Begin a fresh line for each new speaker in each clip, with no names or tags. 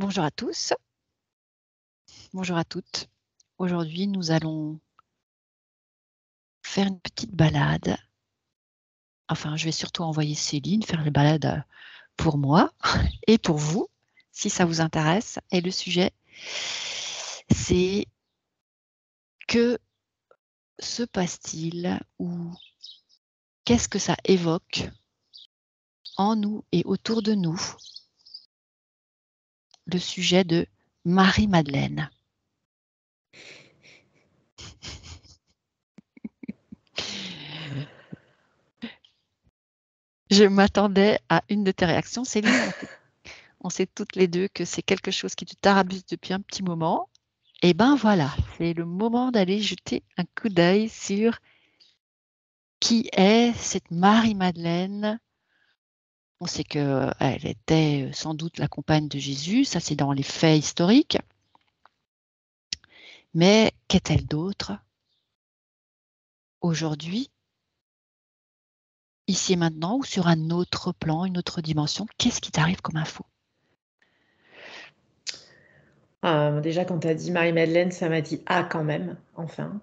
Bonjour à tous, bonjour à toutes. Aujourd'hui, nous allons faire une petite balade. Enfin, je vais surtout envoyer Céline faire la balade pour moi et pour vous, si ça vous intéresse. Et le sujet, c'est que se passe-t-il ou qu'est-ce que ça évoque en nous et autour de nous, le sujet de Marie-Madeleine. Je m'attendais à une de tes réactions, Céline. On sait toutes les deux que c'est quelque chose qui te tarabuse depuis un petit moment. Et ben voilà, c'est le moment d'aller jeter un coup d'œil sur qui est cette Marie-Madeleine. On sait qu'elle était sans doute la compagne de Jésus, ça c'est dans les faits historiques. Mais qu'est-elle d'autre aujourd'hui, ici et maintenant, ou sur un autre plan, une autre dimension? Qu'est-ce qui t'arrive comme info?
Déjà, quand tu as dit Marie-Madeleine, ça m'a dit ah, quand même, enfin.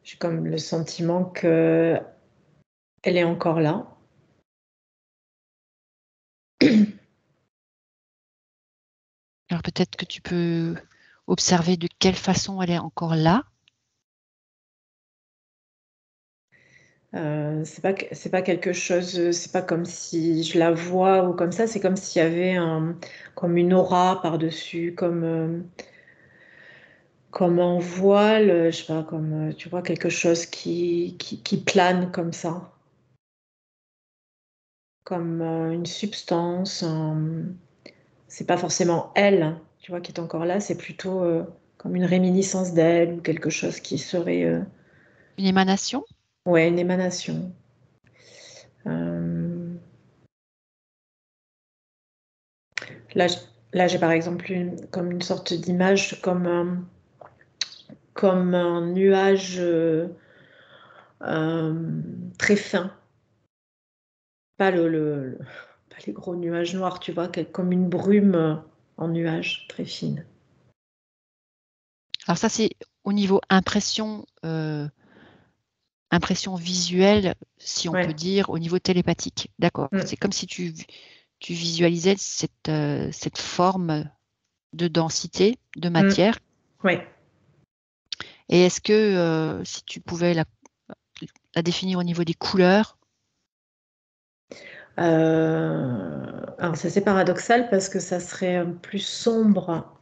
J'ai comme le sentiment que elle est encore là.
Alors peut-être que tu peux observer de quelle façon elle est encore là.
C'est pas quelque chose, c'est pas comme si je la vois ou comme ça, c'est comme s'il y avait comme une aura par-dessus, comme un voile, je sais pas, comme tu vois, quelque chose qui plane comme ça, comme une substance. C'est pas forcément elle, hein, tu vois, qui est encore là, c'est plutôt comme une réminiscence d'elle ou quelque chose qui serait,
Une émanation?
ouais, une émanation. Euh, là, là, j'ai par exemple comme une sorte d'image, comme un nuage très fin, pas pas les gros nuages noirs, tu vois, comme une brume en nuage très fine.
Alors ça, c'est au niveau impression, impression visuelle, si on peut
Ouais.
dire, au niveau télépathique. D'accord.
Mm.
C'est comme si tu visualisais cette forme de densité, de
Mm.
matière.
Ouais.
Et est-ce que si tu pouvais la définir au niveau des couleurs?
Alors ça c'est paradoxal parce que ça serait plus sombre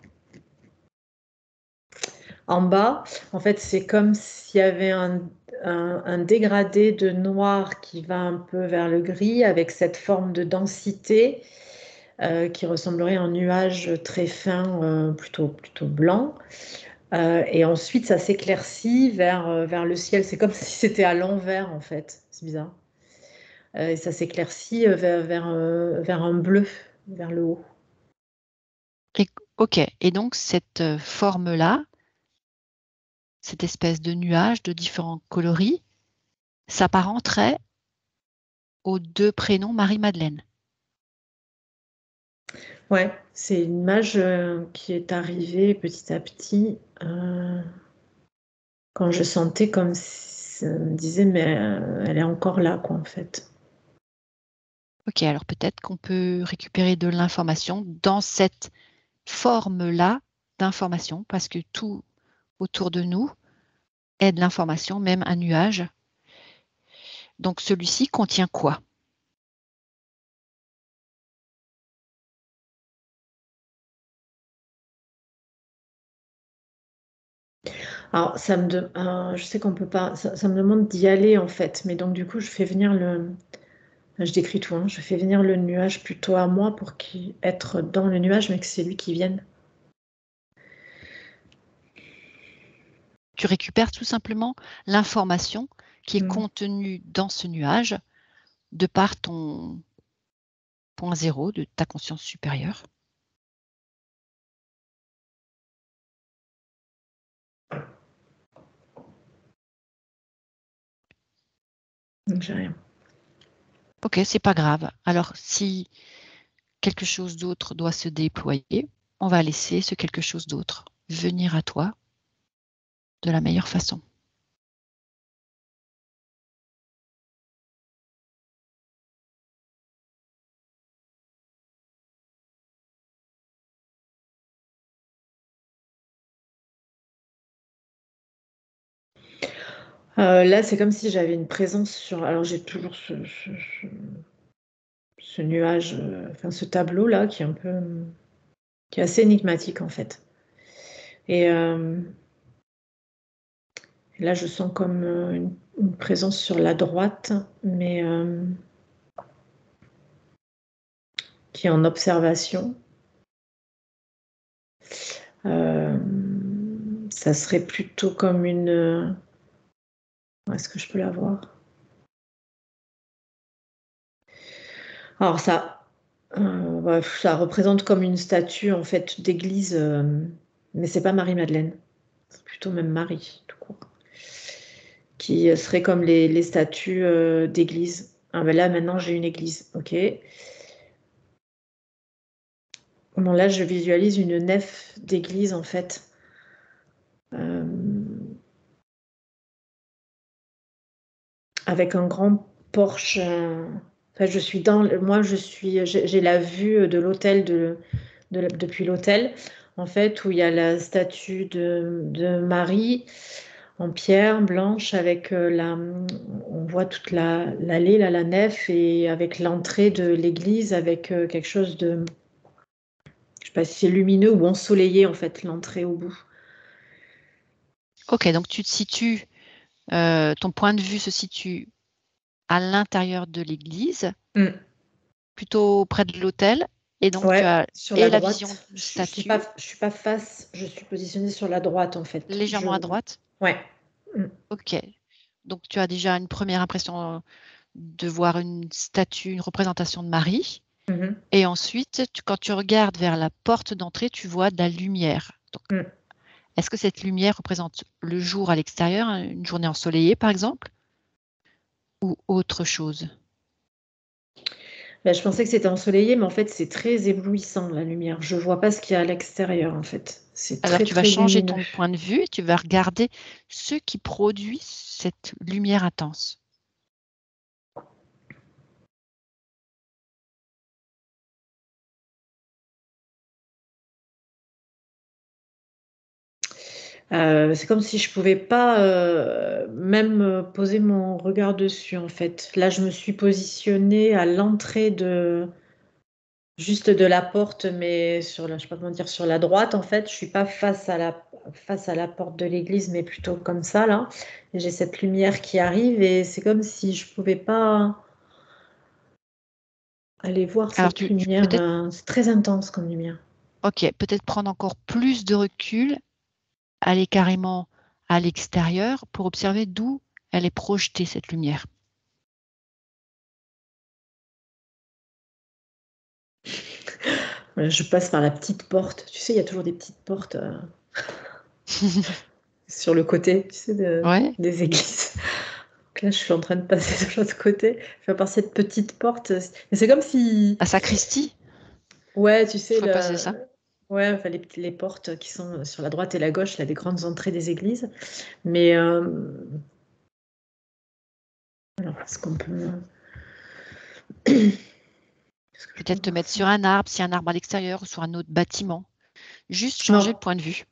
en bas. En fait, c'est comme s'il y avait un dégradé de noir qui va un peu vers le gris avec cette forme de densité qui ressemblerait à un nuage très fin, plutôt blanc. Et ensuite, ça s'éclaircit vers le ciel. C'est comme si c'était à l'envers, en fait. C'est bizarre. Et ça s'éclaircit vers un bleu, vers le haut.
Et, ok. Et donc, cette forme-là, cette espèce de nuage de différents coloris, s'apparenterait aux deux prénoms Marie-Madeleine.
Ouais, c'est une image qui est arrivée petit à petit quand je sentais comme si ça me disait, mais elle est encore là, quoi, en fait.
Ok, alors peut-être qu'on peut récupérer de l'information dans cette forme-là d'information, parce que tout autour de nous est de l'information, même un nuage. Donc celui-ci contient quoi?
Alors, je sais qu'on peut pas, ça me demande d'y aller, en fait, mais donc, du coup, je fais venir je décris tout, hein, je fais venir le nuage plutôt à moi pour être dans le nuage, mais que c'est lui qui vienne.
Tu récupères tout simplement l'information qui est
Mm.
contenue dans ce nuage de par ton point zéro de ta conscience supérieure.
Donc, j'ai rien.
Ok, c'est pas grave. Alors, si quelque chose d'autre doit se déployer, on va laisser ce quelque chose d'autre venir à toi de la meilleure façon.
Là, c'est comme si j'avais une présence sur. Alors, j'ai toujours ce nuage, enfin ce tableau-là qui est qui est assez énigmatique en fait. Et là, je sens comme une présence sur la droite, mais qui est en observation. Ça serait plutôt comme une. Est-ce que je peux la voir? Alors ça représente comme une statue en fait d'église, mais c'est pas Marie-Madeleine, c'est plutôt même Marie tout court, qui serait comme les statues d'église. Ah ben là maintenant j'ai une église, ok. Bon, là je visualise une nef d'église en fait. Avec un grand porche. Enfin, j'ai la vue de l'hôtel depuis l'hôtel, en fait, où il y a la statue de Marie en pierre blanche avec on voit toute l'allée, là, la nef, et avec l'entrée de l'église avec quelque chose de, je sais pas si c'est lumineux ou ensoleillé, en fait, l'entrée au bout.
Ok, donc tu te situes, ton point de vue se situe à l'intérieur de l'église, plutôt près de l'autel, et donc tu
Ouais,
as
sur la
et la vision
droite.
d'une
Je suis
statue
pas face, je suis positionnée sur la droite, en fait.
légèrement à droite.
Ouais.
Ok, donc tu as déjà une première impression de voir une statue, une représentation de Marie.
Mhm.
Et ensuite, quand tu regardes vers la porte d'entrée, tu vois de la lumière. Donc, est-ce que cette lumière représente le jour à l'extérieur, une journée ensoleillée par exemple, ou autre chose?
Bah, je pensais que c'était ensoleillé, mais en fait, c'est très éblouissant, la lumière. Je vois pas ce qu'il y a à l'extérieur, en fait. C'est
Alors,
très,
tu vas
très
changer
lumineux.
ton point de vue et tu vas regarder ce qui produit cette lumière intense.
C'est comme si je pouvais pas même poser mon regard dessus, en fait. Là, je me suis positionnée à l'entrée juste de la porte, mais je sais pas comment dire, sur la droite, en fait. Je suis pas face à la porte de l'église, mais plutôt comme ça, là. Et j'ai cette lumière qui arrive et c'est comme si je pouvais pas aller voir
Alors,
cette
tu
lumière.
peut-être,
C'est très intense comme lumière.
ok, peut-être prendre encore plus de recul, aller carrément à l'extérieur pour observer d'où elle est projetée, cette lumière.
Je passe par la petite porte. Tu sais, il y a toujours des petites portes sur le côté, tu sais,
Ouais,
des églises. Donc là, je suis en train de passer de l'autre côté. Je vais par cette petite porte. Mais c'est comme si,
à sacristie,
ouais, tu
il
sais,
faut passer ça.
ouais, enfin, les portes qui sont sur la droite et la gauche, là, des grandes entrées des églises. Mais alors, est-ce qu'on peut. Est-ce que je peux
Peut-être te
voir
mettre
ça?
sur un arbre, si un arbre à l'extérieur, ou sur un autre bâtiment. Juste changer le
Non.
point de vue.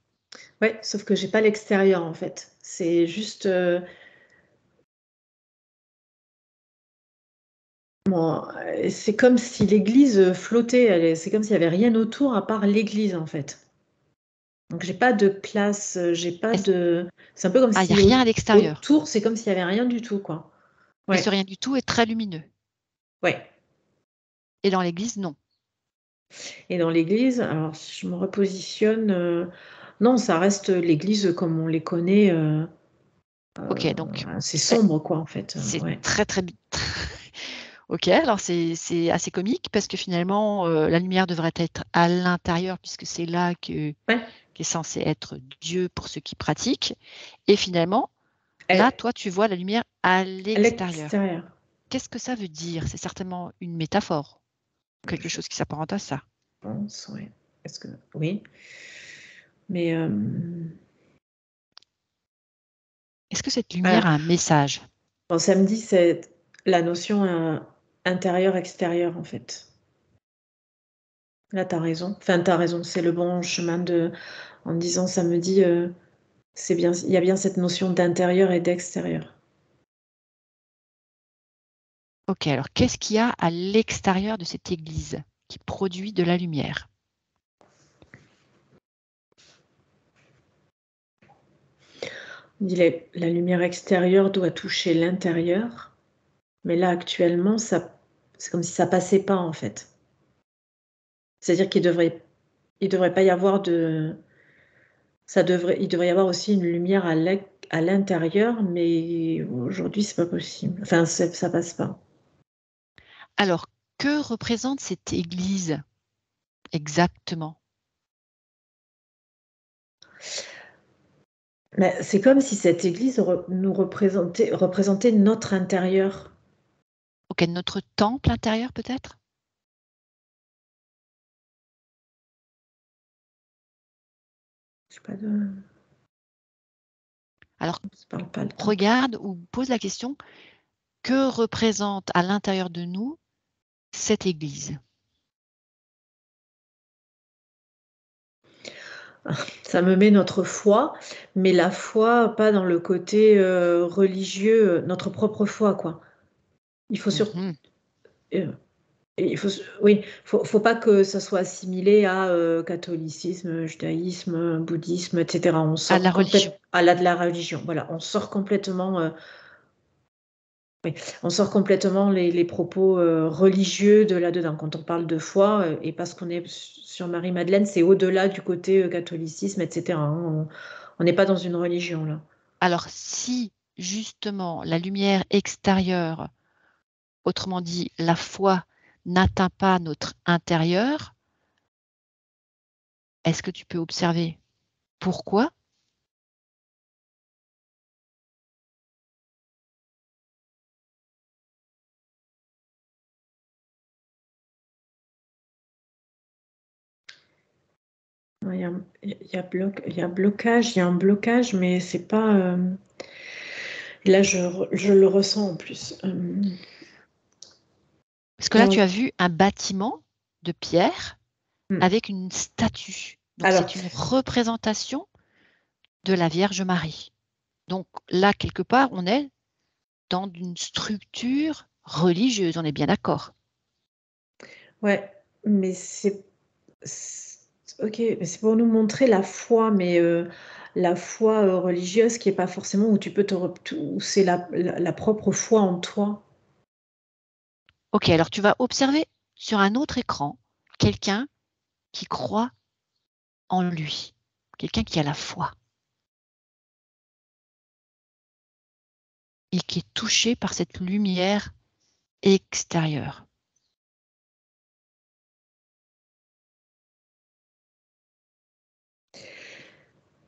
Ouais, sauf que j'ai pas l'extérieur en fait. C'est juste. Bon, c'est comme si l'église flottait. C'est comme s'il n'y avait rien autour à part l'église en fait. Donc j'ai pas de place, j'ai pas
Est-ce-
de. C'est un peu comme
Ah, il n'y a
si
rien à l'extérieur.
autour, c'est comme s'il n'y avait rien du tout, quoi.
Mais ce
Ouais,
rien du tout est très lumineux.
ouais.
Et dans l'église, non.
Et dans l'église, alors si je me repositionne, non, ça reste l'église comme on les connaît.
Ok, donc
C'est sombre, quoi, en fait.
c'est
Ouais.
très, très... Ok, alors c'est assez comique parce que finalement, la lumière devrait être à l'intérieur puisque c'est là
Ouais.
qu'est censé être Dieu pour ceux qui pratiquent. Et finalement, là,
Elle-
toi, tu vois la lumière à
À
l'extérieur.
l'extérieur.
qu'est-ce que ça veut dire? C'est certainement une métaphore, quelque chose qui s'apparente à ça.
Je pense, oui. Est-ce que oui, mais
Est-ce que cette lumière a un message?
bon, samedi, c'est la notion intérieur-extérieur, en fait. Là, tu as raison. Enfin, tu as raison, c'est le bon chemin en disant samedi, c'est bien, il y a bien cette notion d'intérieur et d'extérieur.
Ok, alors qu'est-ce qu'il y a à l'extérieur de cette église qui produit de la lumière?
On dit la lumière extérieure doit toucher l'intérieur, mais là, actuellement, c'est comme si ça passait pas, en fait. C'est-à-dire il devrait pas y avoir il devrait y avoir aussi une lumière à l'intérieur, mais aujourd'hui, c'est pas possible. Enfin, ça passe pas.
Alors, que représente cette église exactement?
Mais c'est comme si cette église nous représentait notre intérieur.
Ok, notre temple intérieur peut-être?
Je sais pas de.
Alors,
Je parle pas le temps.
regarde ou pose la question, que représente à l'intérieur de nous cette église?
Ça me met notre foi, mais la foi, pas dans le côté religieux, notre propre foi, quoi. Il faut surtout.
Mhm.
Il faut, oui, faut pas que ça soit assimilé à catholicisme, judaïsme, bouddhisme, etc. On
À
sort
la religion.
à de la religion. Voilà, on sort complètement. Oui, on sort complètement les propos religieux de là-dedans. Quand on parle de foi, et parce qu'on est sur Marie-Madeleine, c'est au-delà du côté catholicisme, etc. hein. On n'est pas dans une religion, là.
Alors, si justement la lumière extérieure, autrement dit la foi, n'atteint pas notre intérieur, est-ce que tu peux observer pourquoi?
Il y a, il y a blocage, il y a un blocage, mais c'est pas. Là, je le ressens en plus.
Parce que là, tu as vu un bâtiment de pierre
Hmm.
avec une statue. Donc,
Alors,
c'est une représentation de la Vierge Marie. Donc, là, quelque part, on est dans une structure religieuse, on est bien d'accord.
ouais, mais ok, mais c'est pour nous montrer la foi, mais la foi religieuse qui est pas forcément où tu peux où c'est la propre foi en toi.
Ok, alors tu vas observer sur un autre écran quelqu'un qui croit en lui, quelqu'un qui a la foi et qui est touché par cette lumière extérieure.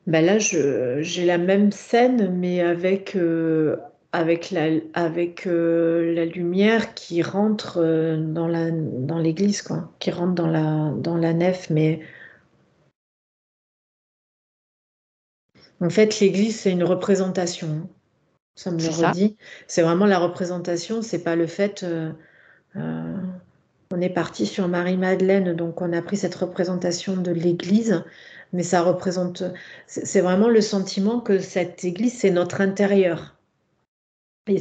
Ben là, j'ai la même scène, mais avec la lumière qui rentre dans l'église, quoi, qui rentre dans la nef. Mais en fait, l'église, c'est une représentation, hein. Ça me le
C'est ça?
redit. C'est vraiment la représentation, c'est pas le fait. Euh, on est parti sur Marie-Madeleine, donc on a pris cette représentation de l'église, mais ça représente. C'est vraiment le sentiment que cette église, c'est notre intérieur. Et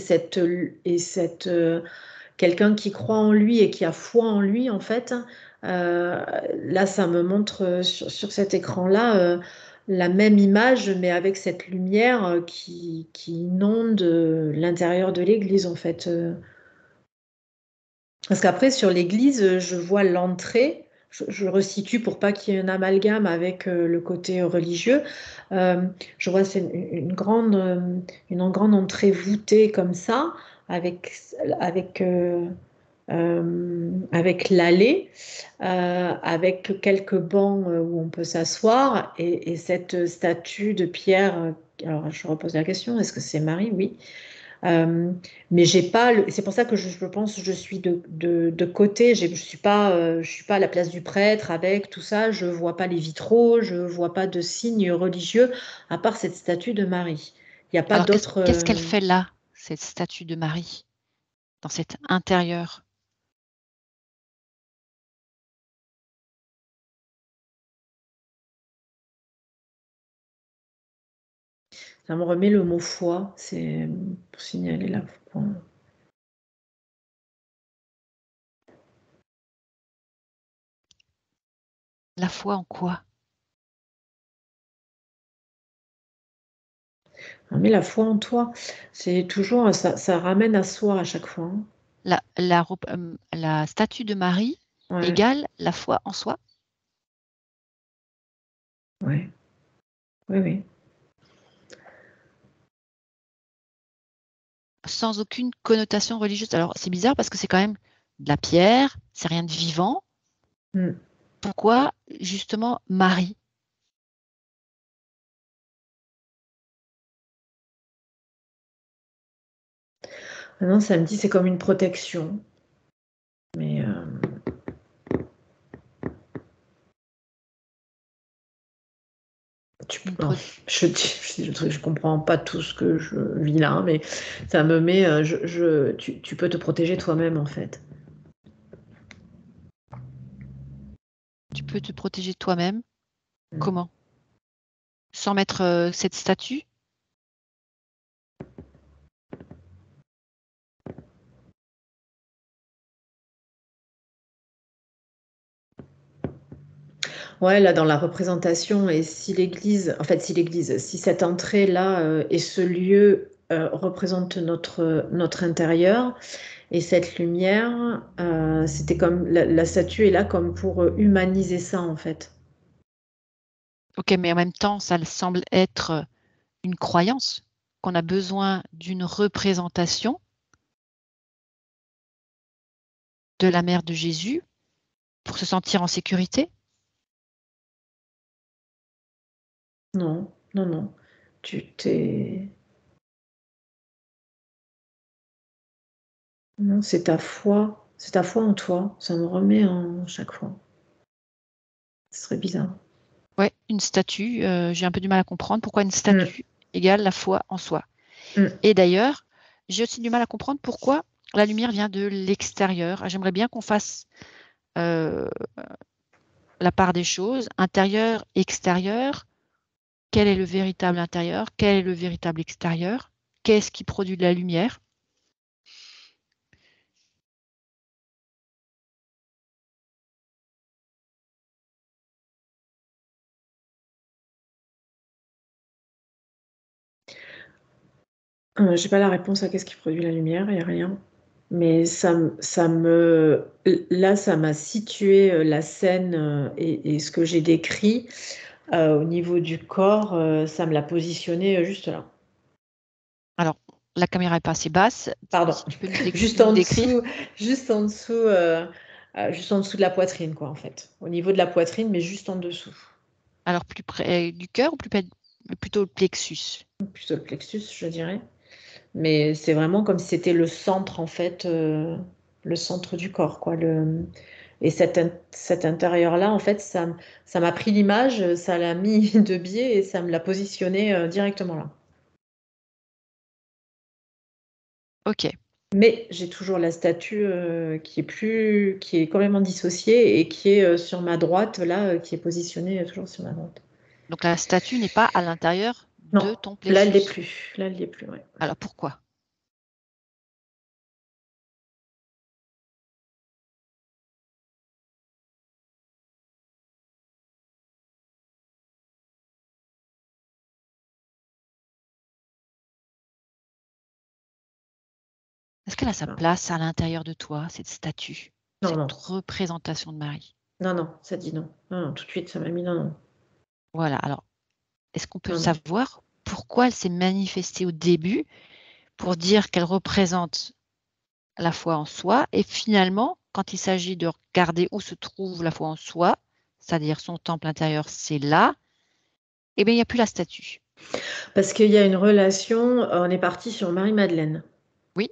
quelqu'un qui croit en lui et qui a foi en lui, en fait, là, ça me montre sur cet écran-là la même image, mais avec cette lumière qui inonde l'intérieur de l'église, en fait. Parce qu'après, sur l'église, je vois l'entrée. Je resitue pour pas qu'il y ait un amalgame avec le côté religieux. Je vois c'est une grande entrée voûtée comme ça, avec, avec, euh, avec l'allée, avec quelques bancs où on peut s'asseoir et cette statue de pierre. Alors, je repose la question, est-ce que c'est Marie? Oui. Mais j'ai pas. C'est pour ça que je pense que je suis de côté. Je suis pas à la place du prêtre avec tout ça. Je vois pas les vitraux. Je vois pas de signes religieux à part cette statue de Marie. Il n'y a pas
Alors,
d'autres.
qu'est-ce qu'elle fait là, cette statue de Marie, dans cet intérieur?
Ça me remet le mot foi. C'est pour signaler la foi.
La foi en quoi?
Mais la foi en toi, c'est toujours ça ramène à soi à chaque fois. Hein.
La statue de Marie
Ouais,
égale la foi en soi?
ouais, oui, oui.
Sans aucune connotation religieuse. Alors, c'est bizarre parce que c'est quand même de la pierre, c'est rien de vivant.
Mm.
Pourquoi, justement, Marie?
Maintenant, ça me dit c'est comme une protection. Mais non, je comprends pas tout ce que je vis là, mais ça me met. Tu peux te protéger toi-même en fait.
Tu peux te protéger toi-même.
Mm.
Comment? Sans mettre cette statue?
Ouais, là dans la représentation, et si si cette entrée-là et ce lieu représente notre intérieur, et cette lumière, c'était comme la statue est là comme pour humaniser ça en fait.
Ok, mais en même temps, ça semble être une croyance qu'on a besoin d'une représentation de la mère de Jésus pour se sentir en sécurité.
Non, non, non. Tu t'es. Non, c'est ta foi. C'est ta foi en toi. Ça me remet en chaque fois. Ce serait bizarre.
Ouais, une statue, j'ai un peu du mal à comprendre pourquoi une
Mm,
statue égale la foi en soi.
mm.
Et d'ailleurs, j'ai aussi du mal à comprendre pourquoi la lumière vient de l'extérieur. J'aimerais bien qu'on fasse euh, la part des choses, intérieur, extérieur. Quel est le véritable intérieur? Quel est le véritable extérieur? Qu'est-ce qui produit de la lumière?
J'ai pas la réponse à qu'est-ce qui produit la lumière, il n'y a rien. Mais ça me. Là, ça m'a situé la scène et ce que j'ai décrit au niveau du corps, ça me l'a positionné juste là.
Alors, la caméra est pas assez basse.
Pardon.
Si tu peux
Juste
nous
en
décrire.
dessous, juste en dessous, juste en dessous de la poitrine, quoi, en fait. Au niveau de la poitrine, mais juste en dessous.
Alors, plus près du cœur ou plutôt le plexus?
Plutôt le plexus, je dirais. Mais c'est vraiment comme si c'était le centre, en fait, le centre du corps, quoi. Et cet intérieur-là, en fait, ça m'a pris l'image, ça l'a mis de biais et ça me l'a positionné directement là.
Ok.
Mais j'ai toujours la statue qui est complètement dissociée et qui est sur ma droite, là, qui est positionnée toujours sur ma droite.
Donc, la statue n'est pas à l'intérieur de
Non,
ton
là, elle l'est
plexus.
plus. Là, elle l'est plus, ouais.
Alors, pourquoi? Est-ce qu'elle a sa
Non,
place à l'intérieur de toi, cette statue,
non,
cette
non,
représentation de Marie?
non, non, ça dit non. Non, non, tout de suite, ça m'a mis non, non,
Voilà. Alors, est-ce qu'on peut
non, non.
savoir pourquoi elle s'est manifestée au début pour dire qu'elle représente la foi en soi et finalement, quand il s'agit de regarder où se trouve la foi en soi, c'est-à-dire son temple intérieur, c'est là, eh bien, il n'y a plus la statue.
Parce qu'il y a une relation, on est parti sur Marie-Madeleine.
Oui.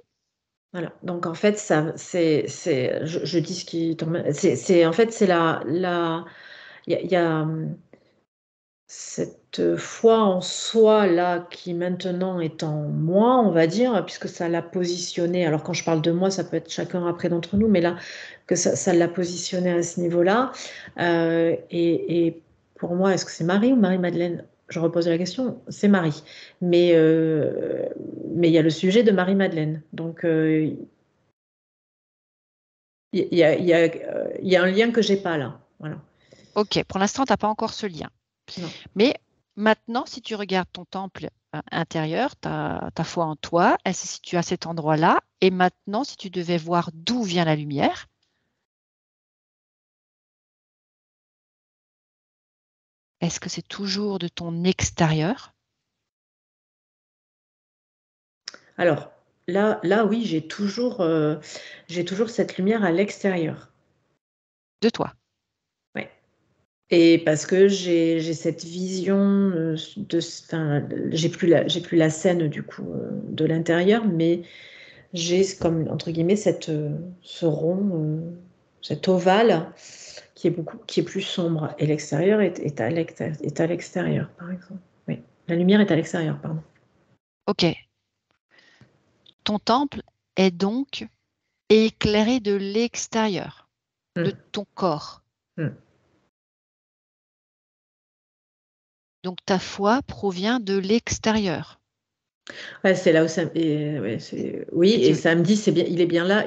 Voilà. Donc en fait, je dis ce qui tombe. En fait, c'est il y a cette foi en soi là qui maintenant est en moi, on va dire, puisque ça l'a positionné. Alors quand je parle de moi, ça peut être chacun après d'entre nous, mais là que ça l'a positionné à ce niveau-là. Et pour moi, est-ce que c'est Marie ou Marie-Madeleine? Je repose la question, c'est Marie. Mais il y a le sujet de Marie-Madeleine. Donc il y a un lien que j'ai pas là. Voilà.
Ok, pour l'instant, tu n'as pas encore ce lien.
Non.
Mais maintenant, si tu regardes ton temple intérieur, ta foi en toi, elle se situe à cet endroit-là. Et maintenant, si tu devais voir d'où vient la lumière, est-ce que c'est toujours de ton extérieur?
Alors, là oui, j'ai toujours cette lumière à l'extérieur.
De toi.
Ouais. Et parce que j'ai cette vision enfin, j'ai plus la scène du coup de l'intérieur, mais j'ai comme entre guillemets ce rond, cet ovale qui est plus sombre. Et l'extérieur est à l'extérieur, par exemple. Oui, la lumière est à l'extérieur, pardon.
Ok. Ton temple est donc éclairé de l'extérieur, de
Mm.
ton corps.
Mm.
Donc ta foi provient de l'extérieur.
Ouais, c'est là où oui,
Et
et ça me dit, c'est bien, il est bien là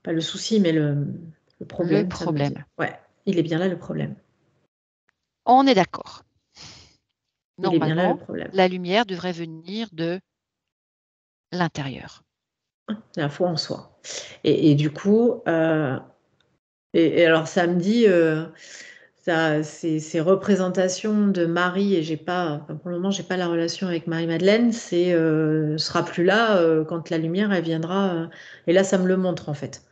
pas le souci, mais le
le
problème, ça me dit.
problème.
Ouais, il est bien là le problème.
On est d'accord.
Il est bien là le
Normalement,
problème.
la lumière devrait venir de l'intérieur.
La foi en soi. Et du coup, et alors ça me dit, ces représentations de Marie, et enfin, pour le moment, j'ai pas la relation avec Marie-Madeleine, sera plus là quand la lumière, elle viendra. Et là, ça me le montre en fait.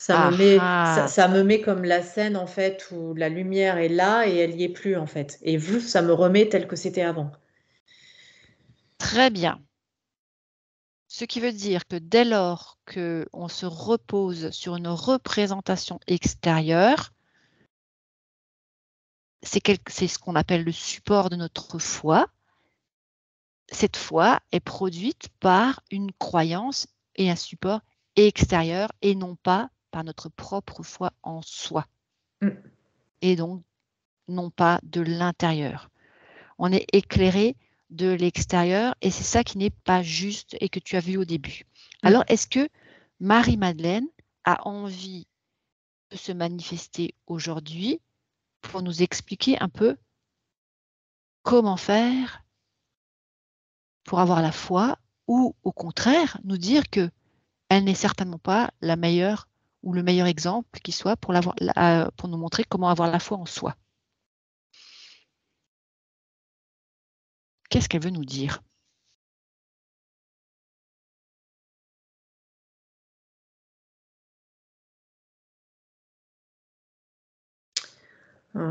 Ah ah,
Ça me met comme la scène en fait où la lumière est là et elle y est plus en fait. Et vous, ça me remet tel que c'était avant.
très bien. Ce qui veut dire que dès lors qu'on se repose sur une représentation extérieure, c'est ce qu'on appelle le support de notre foi. Cette foi est produite par une croyance et un support extérieur et non pas par notre propre foi en soi.
Mm.
Et donc, non pas de l'intérieur. On est éclairé de l'extérieur et c'est ça qui n'est pas juste et que tu as vu au début. Alors,
Mm.
est-ce que Marie-Madeleine a envie de se manifester aujourd'hui pour nous expliquer un peu comment faire pour avoir la foi ou au contraire nous dire que elle n'est certainement pas la meilleure ou le meilleur exemple qui soit pour nous montrer comment avoir la foi en soi. Qu'est-ce qu'elle veut nous dire?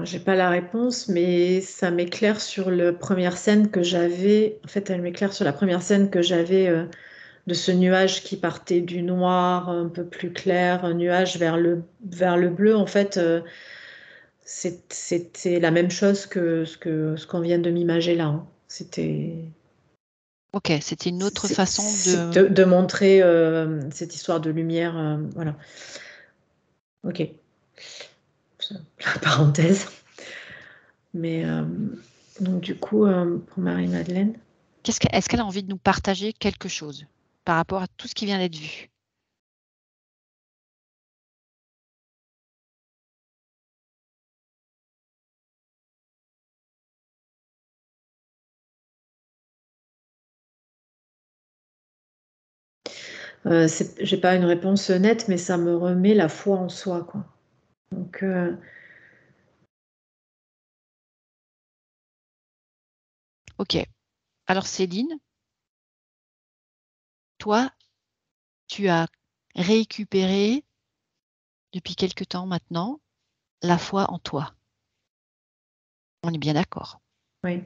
J'ai pas la réponse, mais ça m'éclaire sur la première scène que j'avais. En fait, elle m'éclaire sur la première scène que j'avais de ce nuage qui partait du noir un peu plus clair, un nuage vers le bleu. En fait, c'était la même chose que ce qu'on vient de m'imager là, hein.
Ok, c'était une autre façon
C'est
de...
de montrer cette histoire de lumière. Voilà. Ok. La parenthèse. Mais donc du coup, pour Marie-Madeleine.
Est-ce qu'elle a envie de nous partager quelque chose par rapport à tout ce qui vient d'être vu?
J'ai pas une réponse nette, mais ça me remet la foi en soi, quoi. Donc,
Ok. Alors Céline, toi, tu as récupéré depuis quelque temps maintenant la foi en toi. On est bien d'accord.
oui.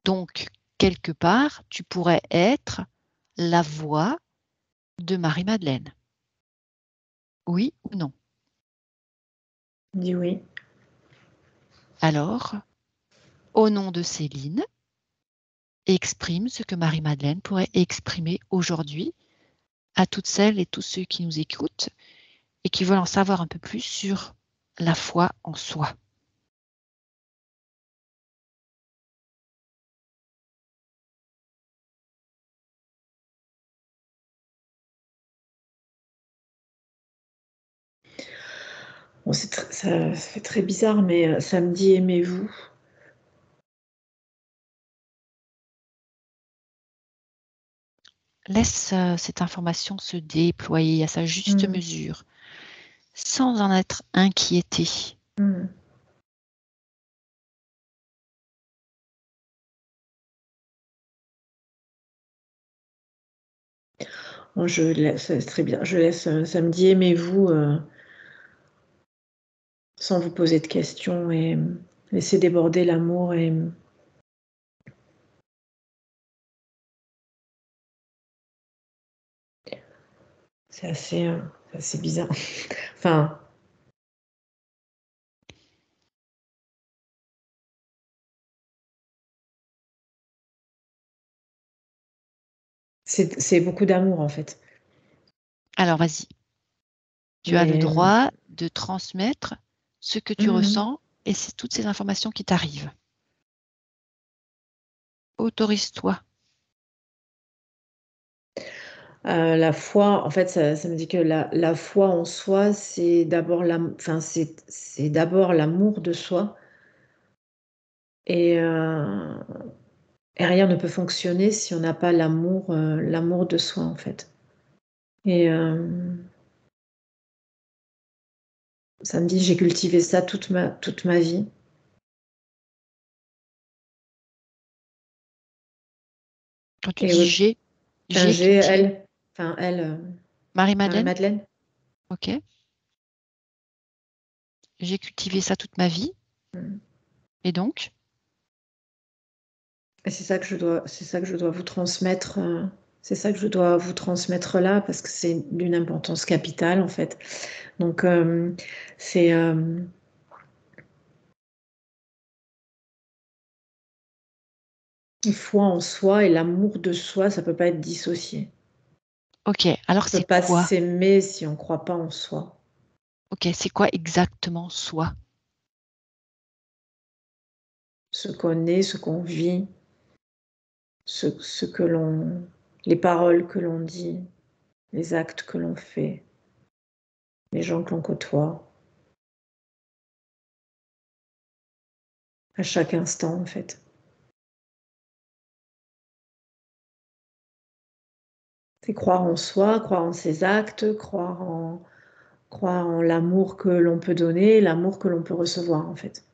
Donc, quelque part, tu pourrais être la voix de Marie-Madeleine. Oui ou non?
Dis oui.
Alors, au nom de Céline, exprime ce que Marie-Madeleine pourrait exprimer aujourd'hui à toutes celles et tous ceux qui nous écoutent et qui veulent en savoir un peu plus sur la foi en soi.
Bon, ça fait très bizarre, mais ça me dit aimez-vous.
Laisse cette information se déployer à sa juste mesure, sans en être inquiété.
Bon, je laisse, c'est très bien. Je laisse, ça me dit aimez-vous sans vous poser de questions et laissez déborder l'amour et c'est assez bizarre. Enfin, c'est beaucoup d'amour en fait.
Alors, vas-y. Tu as le
Mais
droit de transmettre ce que tu ressens et c'est toutes ces informations qui t'arrivent. Autorise-toi.
la foi, en fait, ça me dit que la foi en soi, c'est d'abord c'est d'abord l'amour de soi et, et rien ne peut fonctionner si on n'a pas l'amour de soi en fait. Et ça me dit j'ai cultivé ça toute ma vie.
Quand tu
Et
dis
oui,
j'ai
j'ai
cultivé.
elle, enfin elle,
Marie-Madeleine,
Marie-Madeleine.
ok. J'ai cultivé ça toute ma vie. Et donc,
Et c'est ça que je dois vous transmettre. C'est ça que je dois vous transmettre là parce que c'est d'une importance capitale en fait. Donc c'est foi en soi et l'amour de soi, ça peut pas être dissocié.
ok. Alors,
On peut
c'est
pas
quoi?
s'aimer si on croit pas en soi.
Ok, c'est quoi exactement soi?
Ce qu'on est, ce qu'on vit, ce que les paroles que l'on dit, les actes que l'on fait, les gens que l'on côtoie, à chaque instant en fait. C'est croire en soi, croire en ses actes, croire en l'amour que l'on peut donner, l'amour que l'on peut recevoir en fait.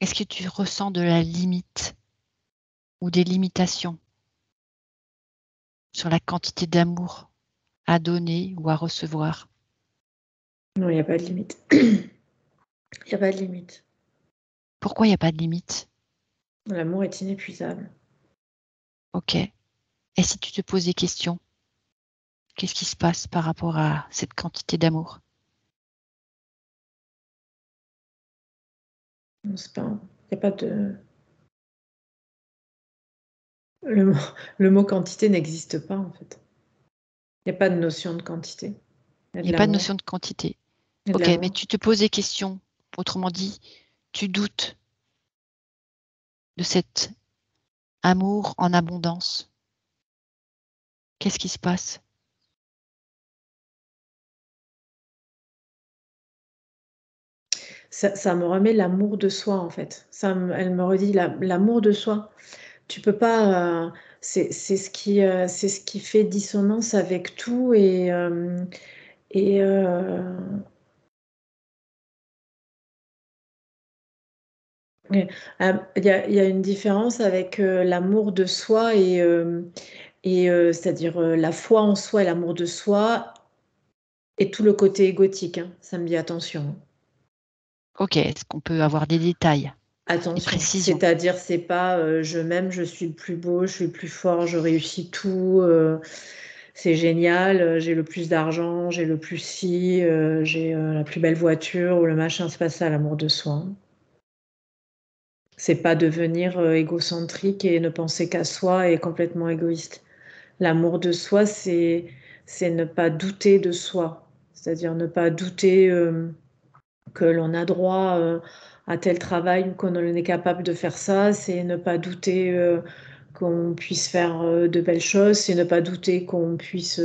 Est-ce que tu ressens de la limite ou des limitations sur la quantité d'amour à donner ou à recevoir?
Non, il n'y a pas de limite. Il n'y a pas de limite.
Pourquoi il n'y a pas de limite?
L'amour est inépuisable.
Ok. Et si tu te poses des questions, qu'est-ce qui se passe par rapport à cette quantité d'amour?
C'est pas, il n'y a pas de. Le mot, le mot quantité n'existe pas en fait. Il n'y a pas de notion de quantité. Il y a
Il
de
n'y a pas de
l'amour.
notion de quantité.
Il y a de
Ok, mais
l'amour.
tu te poses des questions. Autrement dit, tu doutes de cet amour en abondance. Qu'est-ce qui se passe?
Ça me remet l'amour de soi en fait. Elle me redit l'amour de soi. Tu peux pas. C'est ce qui fait dissonance avec tout et ouais. Il y a une différence avec l'amour de soi et c'est-à-dire la foi en soi et l'amour de soi et tout le côté égotique, hein. Ça me dit attention.
Ok, est-ce qu'on peut avoir des détails?
Attention,
précision.
c'est-à-dire c'est pas je m'aime, je suis le plus beau, je suis le plus fort, je réussis tout, c'est génial, j'ai le plus d'argent, j'ai le plus ci, j'ai la plus belle voiture ou le machin, c'est pas ça l'amour de soi, hein. C'est pas devenir égocentrique et ne penser qu'à soi et complètement égoïste. L'amour de soi, c'est ne pas douter de soi, c'est-à-dire ne pas douter que l'on a droit à tel travail ou qu'on est capable de faire ça, c'est ne pas douter qu'on puisse faire de belles choses, c'est ne pas douter qu'on puisse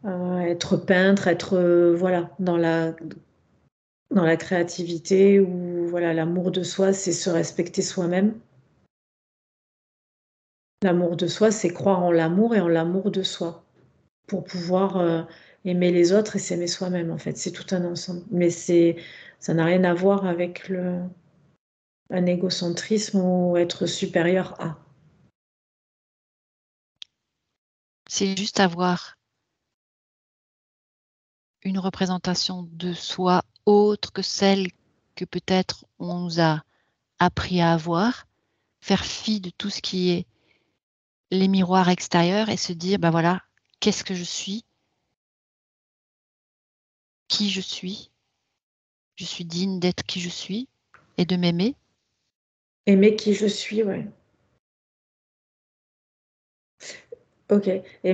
être peintre, être voilà, dans la créativité ou voilà, l'amour de soi, c'est se respecter soi-même. L'amour de soi, c'est croire en l'amour et en l'amour de soi pour pouvoir aimer les autres et s'aimer soi-même, en fait. C'est tout un ensemble. Mais ça n'a rien à voir avec un égocentrisme ou être supérieur à.
C'est juste avoir une représentation de soi autre que celle que peut-être on nous a appris à avoir, faire fi de tout ce qui est les miroirs extérieurs et se dire, ben voilà, qu'est-ce que je suis, qui je suis digne d'être qui je suis et de m'aimer.
Aimer qui je suis, ouais. Ok.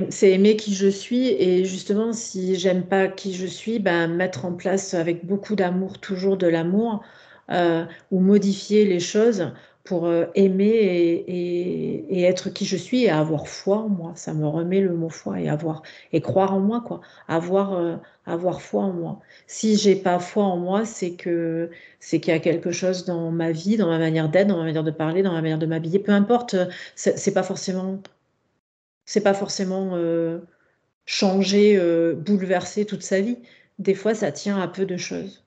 C'est aimer qui je suis et justement, si j'aime pas qui je suis, ben, mettre en place avec beaucoup d'amour, toujours de l'amour, ou modifier les choses pour aimer et être qui je suis et avoir foi en moi. Ça me remet le mot foi et croire en moi, quoi. Avoir foi en moi. Si j'ai pas foi en moi, c'est qu'il y a quelque chose dans ma vie, dans ma manière d'être, dans ma manière de parler, dans ma manière de m'habiller, peu importe. C'est pas forcément changer, bouleverser toute sa vie. Des fois, ça tient à peu de choses.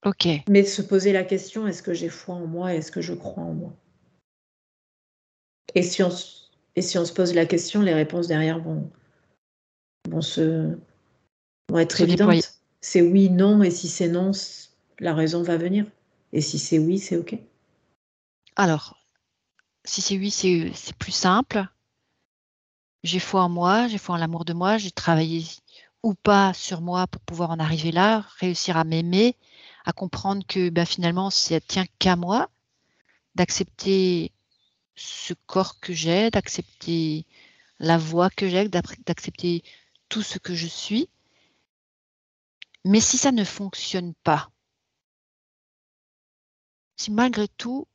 Ok,
Mais se poser la question, est-ce que j'ai foi en moi? Est-ce que je crois en moi? Et et si on se pose la question, les réponses derrière vont se, vont être
se déployer.
évidentes. C'est oui, non, et si c'est non, la raison va venir. Et si c'est oui, c'est OK.
Alors, si c'est oui, c'est plus simple. J'ai foi en moi, j'ai foi en l'amour de moi, j'ai travaillé ou pas sur moi pour pouvoir en arriver là, réussir à m'aimer, à comprendre que ben, finalement, ça tient qu'à moi, d'accepter ce corps que j'ai, d'accepter la voix que j'ai, d'accepter tout ce que je suis. Mais si ça ne fonctionne pas, si malgré tout,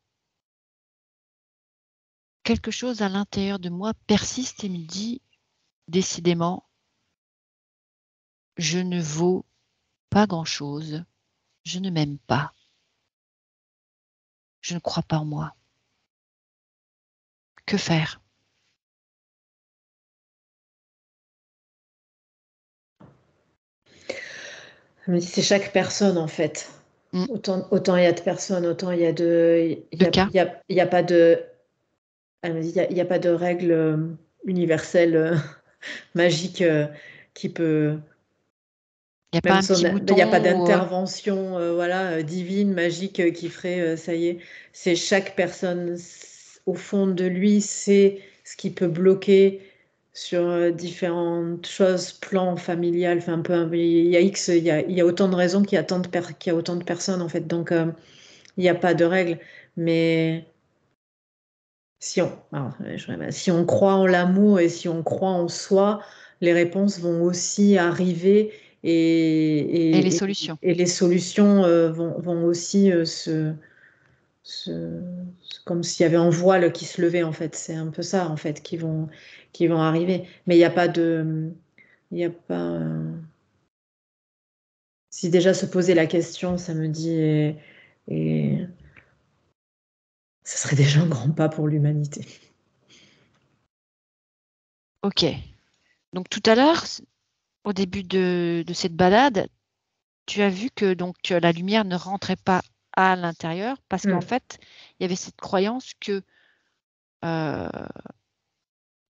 quelque chose à l'intérieur de moi persiste et me dit décidément, je ne vaux pas grand-chose, je ne m'aime pas, je ne crois pas en moi. Que faire?
Mais c'est chaque personne, en fait.
Mmh.
Autant il y a de personnes, autant il y a de,
De cas?
il y a pas de, elle me dit, il y a pas de règle universelle magique qui peut,
Il n'y a pas
même
un
si
petit
il n'y a pas
bouton ou
d'intervention voilà, divine, magique qui ferait ça y est. C'est chaque personne, au fond de lui, c'est ce qui peut bloquer sur différentes choses, plan familial, enfin un peu, il y a X, il y a autant de raisons qu'il y a, qu'il y a autant de personnes en fait. Donc il n'y a pas de règle. Mais si on croit en l'amour et si on croit en soi, les réponses vont aussi arriver
et les solutions.
et les solutions vont aussi comme s'il y avait un voile qui se levait en fait. C'est un peu ça en fait qui vont arriver. Mais il n'y a pas de, il y a pas. Si déjà se poser la question, ça me dit et ce serait déjà un grand pas pour l'humanité.
OK. Donc tout à l'heure, au début de cette balade, tu as vu que donc la lumière ne rentrait pas à l'intérieur parce qu'en
Hmm.
fait, il y avait cette croyance que, heu,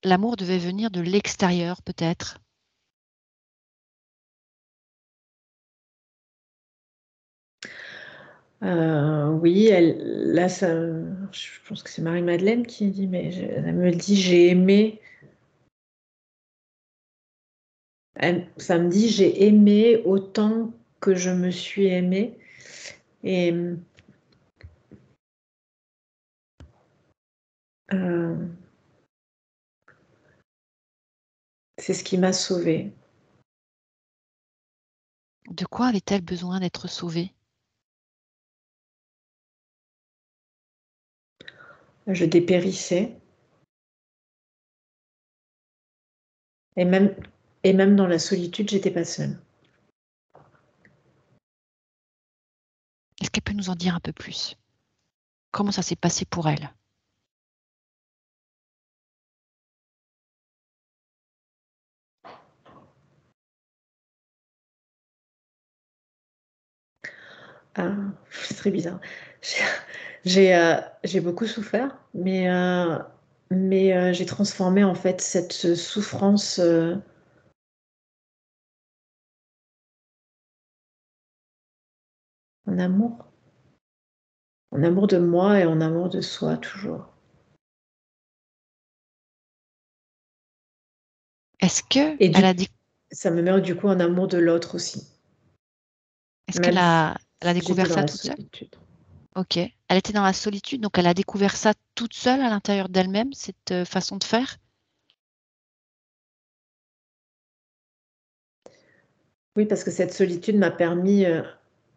l'amour devait venir de l'extérieur peut-être?
Oui, là, je pense que c'est Marie-Madeleine qui dit, mais elle me dit, j'ai aimé. Ça me dit, j'ai aimé autant que je me suis aimée. Et c'est ce qui m'a sauvée.
De quoi avait-elle besoin d'être sauvée?
Je dépérissais. Et même dans la solitude, j'étais pas seule.
Est-ce qu'elle peut nous en dire un peu plus? Comment ça s'est passé pour elle?
Ah, c'est très bizarre. J'ai beaucoup souffert, mais j'ai transformé en fait cette souffrance en amour. En amour de moi et en amour de soi, toujours.
Est-ce que
Et
elle a dit,
ça me met du coup en amour de l'autre aussi,
est-ce qu'elle
même
elle a
si j'étais
découvert
dans
ça
la
toute seule?
solitude.
Ok. Elle était dans la solitude, donc elle a découvert ça toute seule à l'intérieur d'elle-même, cette façon de faire?
Oui, parce que cette solitude m'a permis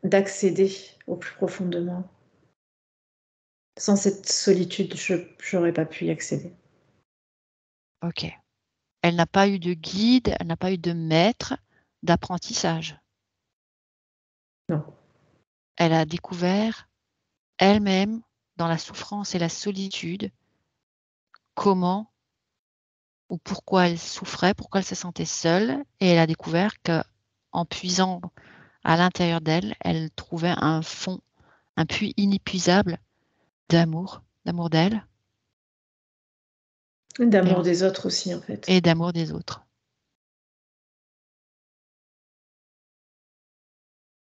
d'accéder au plus profond de moi. Sans cette solitude, je n'aurais pas pu y accéder.
Ok. Elle n'a pas eu de guide, elle n'a pas eu de maître d'apprentissage.
Non.
Elle a découvert elle-même, dans la souffrance et la solitude, comment ou pourquoi elle souffrait, pourquoi elle se sentait seule, et elle a découvert qu'en puisant à l'intérieur d'elle, elle trouvait un fond, un puits inépuisable d'amour d'elle et,
D'amour des autres aussi, en fait.
et d'amour des autres.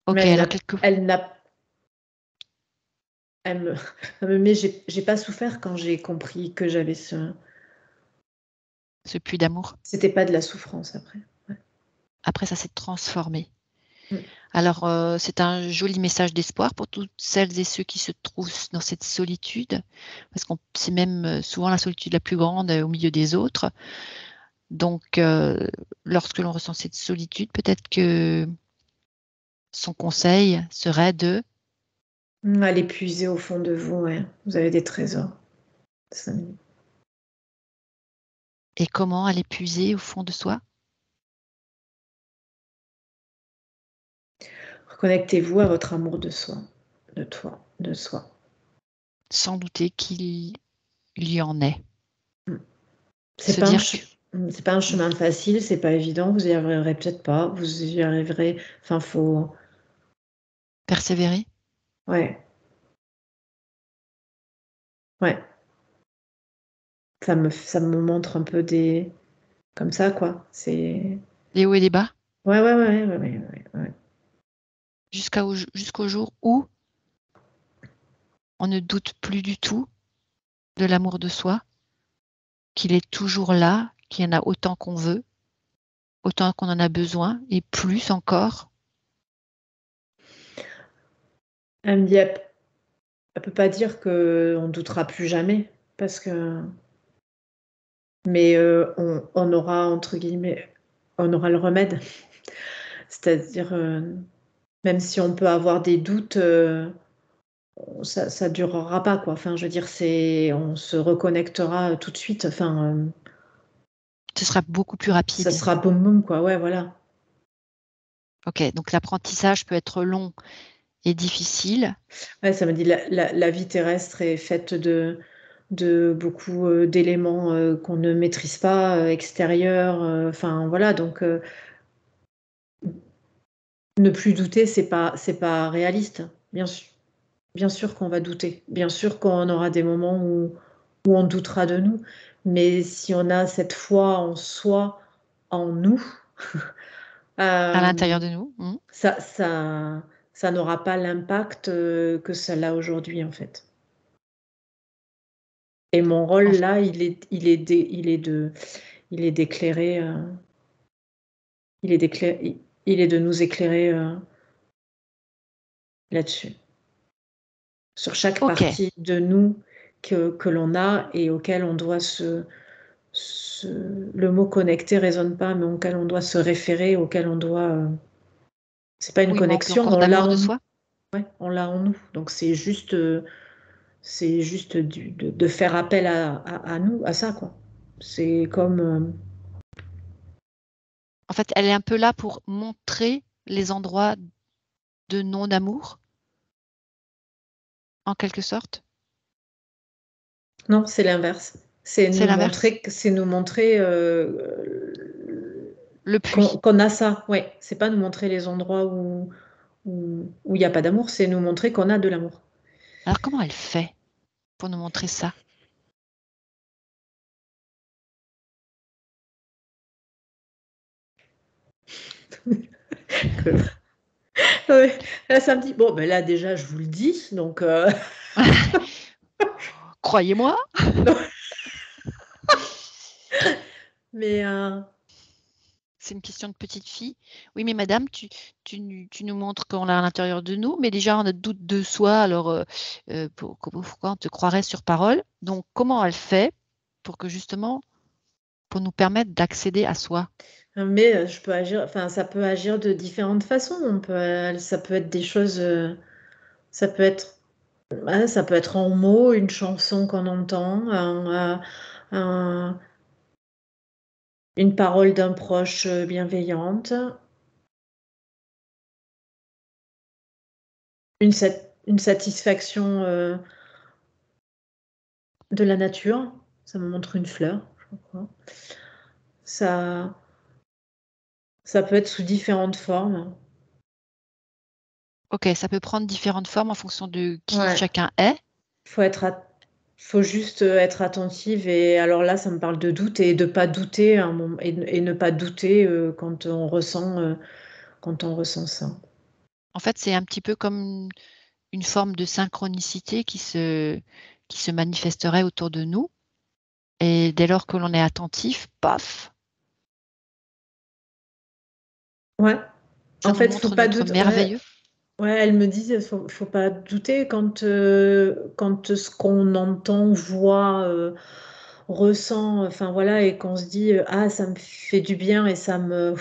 Ok,
Mais
alors
elle n'a, elle me met, j'ai pas souffert quand j'ai compris que j'avais
ce puits d'amour,
c'était pas de la souffrance après. Ouais.
après ça s'est transformé.
Mm.
Alors, c'est un joli message d'espoir pour toutes celles et ceux qui se trouvent dans cette solitude, parce que c'est même souvent la solitude la plus grande au milieu des autres. Donc, lorsque l'on ressent cette solitude, peut-être que son conseil serait de...
Allez puiser au fond de vous, ouais. Vous avez des trésors. Ça me-
Et comment aller puiser au fond de soi?
Reconnectez-vous à votre amour de soi, de toi, de soi.
Sans douter qu'il y en est.
Mm.
Se dire que...
C'est pas un chemin facile, c'est pas évident, vous y arriverez peut-être pas, vous y arriverez, enfin faut,
Persévérer.
ouais, ouais, ça me montre un peu comme ça, quoi, c'est,
Les hauts et les bas,
ouais.
jusqu'au jour où on ne doute plus du tout de l'amour de soi, qu'il est toujours là, qu'il y en a autant qu'on veut, autant qu'on en a besoin, et plus encore.
Elle me dit, elle peut pas dire qu'on doutera plus jamais, parce que, mais on aura, entre guillemets, on aura le remède, c'est-à-dire, même si on peut avoir des doutes, ça durera pas, quoi. Enfin, je veux dire, on se reconnectera tout de suite. Enfin,
Ce sera beaucoup plus
ça
rapide.
sera boum boum, quoi. Ouais, voilà.
Ok, donc l'apprentissage peut être long et difficile.
Ouais, ça me dit la vie terrestre est faite de beaucoup d'éléments qu'on ne maîtrise pas, extérieurs. Enfin, voilà. Donc, ne plus douter, c'est pas réaliste. Bien sûr qu'on va douter. Bien sûr qu'on aura des moments où on doutera de nous. Mais si on a cette foi en soi, en nous,
À l'intérieur
euh,
de nous.
ça, ça n'aura pas l'impact que ça l'a aujourd'hui, en fait. Et mon rôle
En-
là, il est d'éclairer, il est de nous éclairer là-dessus, sur chaque
Ok,
partie de nous que l'on a et auquel on doit le mot connecter résonne pas, mais auquel on doit se référer, auquel on doit. C'est pas une
oui, manque
connexion,
encore
on l'a
d'amour de
en nous.
soi.
Ouais, on l'a en nous. Donc c'est juste de faire appel à nous, à ça, quoi. C'est comme.
En fait, elle est un peu là pour montrer les endroits de non-amour, en quelque sorte.
Non, c'est l'inverse.
C'est l'inverse.
C'est nous montrer
Le puits.
qu'on a ça. Ouais, c'est pas nous montrer les endroits où il n'y a pas d'amour, c'est nous montrer qu'on a de l'amour.
Alors, comment elle fait pour nous montrer ça?
Ouais. Là, ça me dit, bon, ben là, déjà, je vous le dis, donc.
Croyez-moi.
Mais
C'est une question de petite fille. Oui, mais madame, tu nous montres qu'on l'a à l'intérieur de nous, mais déjà on a doute de soi, alors pourquoi on te croirait sur parole? Donc, comment elle fait pour que justement, pour nous permettre d'accéder à soi?
je peux agir, enfin, ça peut agir de différentes façons. Ça peut être des choses, ça peut être, ouais, ça peut être en mots, une chanson qu'on entend, une parole d'un proche bienveillante, une satisfaction de la nature. Ça me montre une fleur, je crois. Ça, ça peut être sous différentes formes.
Ok, ça peut prendre différentes formes en fonction de qui
Ouais.
chacun est.
Faut être faut juste être attentive et alors là, ça me parle de doute et de pas douter et ne pas douter quand on ressent ça.
En fait, c'est un petit peu comme une forme de synchronicité qui se manifesterait autour de nous. Et dès lors que l'on est attentif, paf,
Ouais.
ça
En
nous
fait, faut
montre
pas
notre
douter. Ouais.
merveilleux.
Ouais, elle me dit, faut pas douter quand ce qu'on entend, voit, ressent, enfin voilà, et qu'on se dit, ah, ça me fait du bien et ça me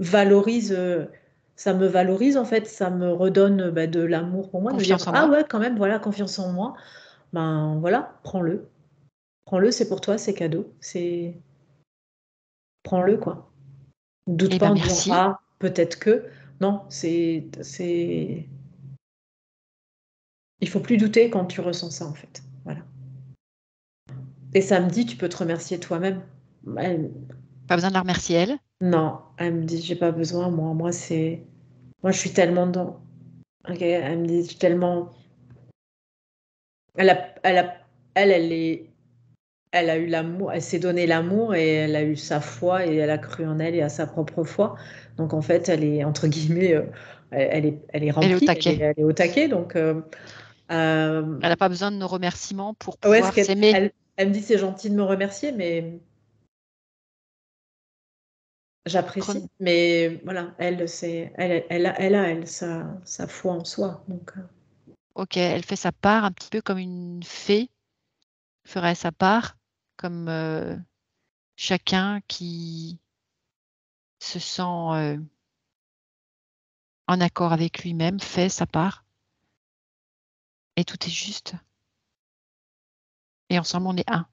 valorise en fait, ça me redonne bah, de l'amour pour moi, de me dire,
Confiance en
ah
moi.
ouais, quand même, voilà, confiance en moi. Ben voilà, prends-le. Prends-le, c'est pour toi, c'est cadeau. Prends-le, quoi. Doute
Eh
pas
bien,
en disant,
merci.
ah, peut-être que. Non, il faut plus douter quand tu ressens ça, en fait. Voilà. Et samedi, tu peux te remercier toi-même. Elle-
Pas besoin de la remercier elle.
non, elle me dit, j'ai pas besoin, moi. Moi, je suis tellement dans. Ok, elle me dit, je suis tellement. Elle a, elle a, elle est, elle a eu l'amour, elle s'est donné l'amour et elle a eu sa foi et elle a cru en elle et à sa propre foi. Donc, en fait, elle est, entre guillemets, elle est
Elle est au
remplie,
taquet.
elle est au taquet. Donc,
Elle n'a pas besoin de nos remerciements pour
ouais, ce
pouvoir
qu'elle,
s'aimer.
elle me dit, c'est gentil de me remercier, mais j'apprécie,
Rem-
mais voilà, elle, sa foi en soi. Donc,
Ok, elle fait sa part un petit peu comme une fée ferait sa part, comme chacun qui se sent en accord avec lui-même fait sa part. Et tout est juste. Et ensemble, on est un.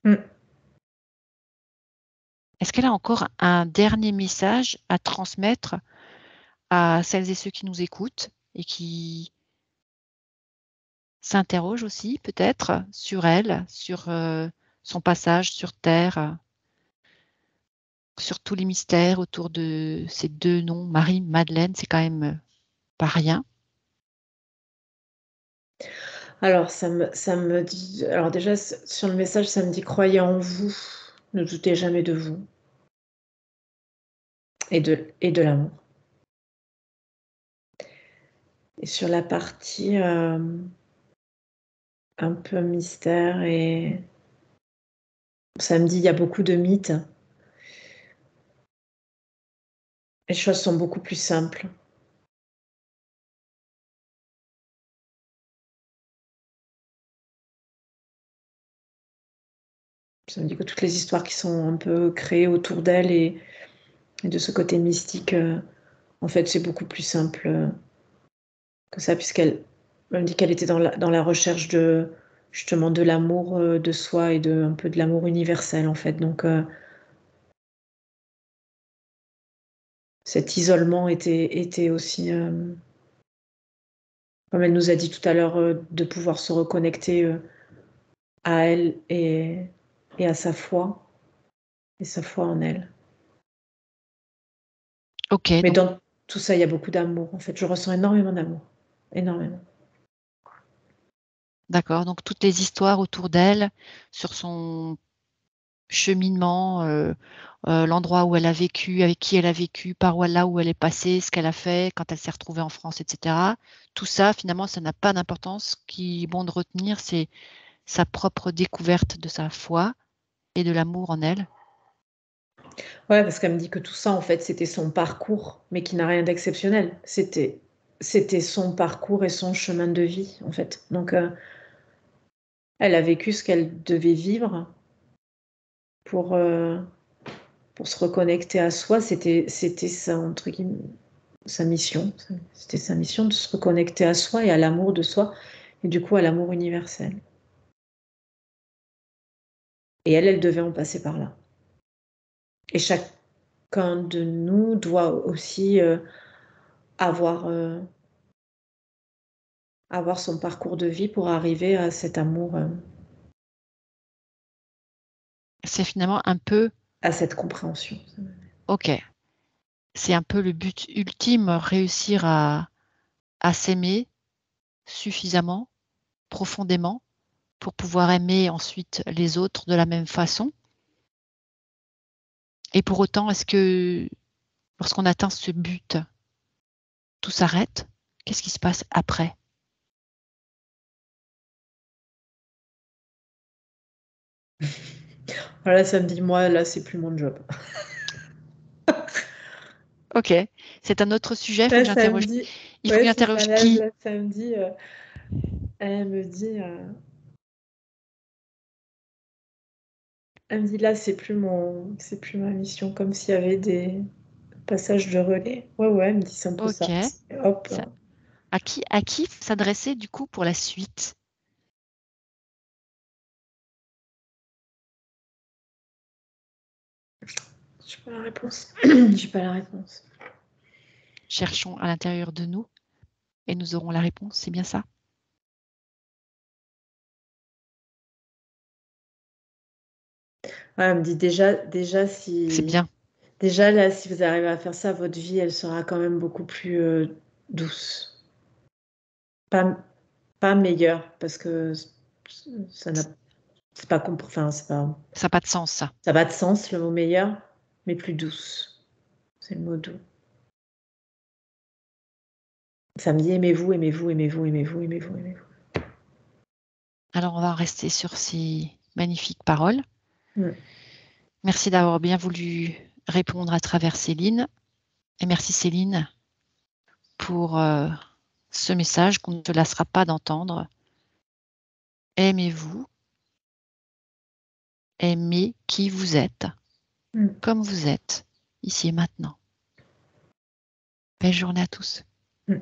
mm.
Est-ce qu'elle a encore un dernier message à transmettre à celles et ceux qui nous écoutent et qui s'interrogent aussi peut-être sur elle, sur son passage sur Terre, sur tous les mystères autour de ces deux noms, Marie, Madeleine, c'est quand même pas rien.
Alors, ça me dit, alors déjà, sur le message, ça me dit, croyez en vous, ne doutez jamais de vous. et de l'amour. Et sur la partie un peu mystère et samedi, il y a beaucoup de mythes. Les choses sont beaucoup plus simples. Ça me dit que toutes les histoires qui sont un peu créées autour d'elle et de ce côté mystique, en fait, c'est beaucoup plus simple que ça, puisqu'elle me dit qu'elle était dans la recherche de justement de l'amour de soi et un peu de l'amour universel, en fait. Donc, cet isolement était aussi, comme elle nous a dit tout à l'heure, de pouvoir se reconnecter à elle et à sa foi en elle.
Ok,
Mais
donc
dans tout ça, il y a beaucoup d'amour. En fait, je ressens énormément d'amour. Énormément.
d'accord. Donc toutes les histoires autour d'elle, sur son cheminement, l'endroit où elle a vécu, avec qui elle a vécu, là où elle est passée, ce qu'elle a fait quand elle s'est retrouvée en France, etc. Tout ça, finalement, ça n'a pas d'importance. Ce qui est bon de retenir, c'est sa propre découverte de sa foi et de l'amour en elle.
Ouais, parce qu'elle me dit que tout ça, en fait, c'était son parcours, mais qui n'a rien d'exceptionnel. C'était son parcours et son chemin de vie, en fait. Donc, elle a vécu ce qu'elle devait vivre pour se reconnecter à soi. C'était sa, entre guillemets, sa mission. C'était sa mission de se reconnecter à soi et à l'amour de soi, et du coup à l'amour universel. Et elle devait en passer par là. Et chacun de nous doit aussi avoir son parcours de vie pour arriver à cet amour,
C'est finalement un peu,
à cette compréhension.
ok, c'est un peu le but ultime, réussir à s'aimer suffisamment, profondément, pour pouvoir aimer ensuite les autres de la même façon. Et pour autant, est-ce que lorsqu'on atteint ce but, tout s'arrête? Qu'est-ce qui se passe après?
Voilà, ça me dit, moi, là, c'est plus mon job.
Ok, c'est un autre sujet, il faut
Là,
que
ça me
j'interroge.
dit,
Il faut que
ouais, c'est ça,
j'interroge qui?
là, ça me dit, elle me dit, là, c'est plus ma mission, comme s'il y avait des passages de relais. Ouais, ouais, elle me dit, c'est un peu
Ok.
ça. Hop.
Ça- à qui s'adresser du coup pour la suite?
J'ai pas la réponse. J'ai pas la réponse.
Cherchons à l'intérieur de nous et nous aurons la réponse, c'est bien ça?
Ouais, elle me dit déjà
C'est bien.
déjà là, si vous arrivez à faire ça, votre vie, elle sera quand même beaucoup plus douce. Pas meilleure, parce que ça n'a, c'est pas, enfin,
Ça n'a pas de sens, ça.
ça n'a pas de sens le mot meilleur, mais plus douce. C'est le mot doux. Ça me dit aimez-vous, aimez-vous, aimez-vous, aimez-vous, aimez-vous, aimez-vous.
Alors, on va rester sur ces magnifiques paroles.
Mm.
Merci d'avoir bien voulu répondre à travers Céline. Et merci Céline pour ce message qu'on ne te lassera pas d'entendre. Aimez-vous, aimez qui vous êtes,
Mm.
comme vous êtes, ici et maintenant. Belle journée à tous.
Mm.